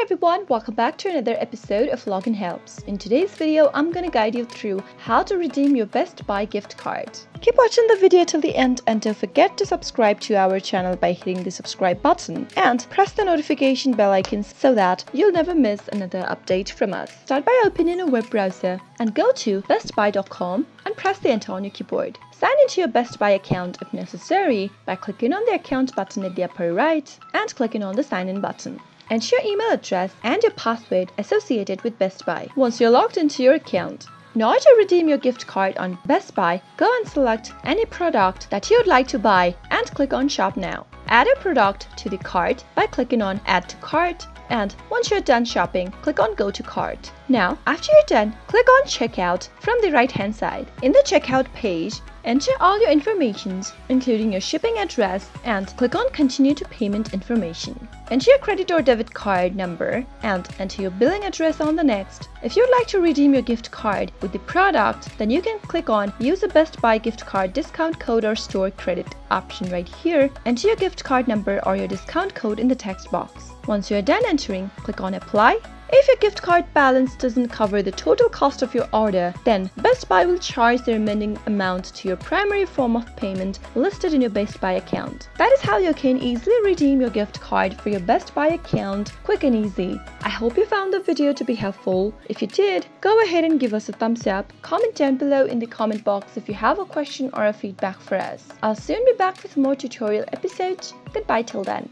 Hi everyone, welcome back to another episode of Login Helps. In today's video, I'm gonna guide you through how to redeem your Best Buy gift card. Keep watching the video till the end and don't forget to subscribe to our channel by hitting the subscribe button and press the notification bell icon so that you'll never miss another update from us. Start by opening a web browser and go to bestbuy.com and press the enter on your keyboard. Sign into your Best Buy account if necessary by clicking on the account button at the upper right and clicking on the sign in button. Enter your email address and your password associated with Best Buy. Once you're logged into your account, in order to redeem your gift card on Best Buy, go and select any product that you would like to buy and click on Shop Now. Add a product to the cart by clicking on Add to Cart, and once you're done shopping, click on Go to Cart. Now, after you're done, click on Checkout from the right-hand side. In the checkout page, enter all your information, including your shipping address, and click on Continue to Payment Information. Enter your credit or debit card number and enter your billing address on the next. If you'd like to redeem your gift card with the product, then you can click on Use a Best Buy gift card discount code or store credit option right here. Enter your gift card number or your discount code in the text box. Once you're done entering, click on Apply. If your gift card balance doesn't cover the total cost of your order, then Best Buy will charge the remaining amount to your primary form of payment listed in your Best Buy account. That is how you can easily redeem your gift card for your Best Buy account, quick and easy. I hope you found the video to be helpful. If you did, go ahead and give us a thumbs up. Comment down below in the comment box if you have a question or a feedback for us. I'll soon be back with more tutorial episodes. Goodbye till then.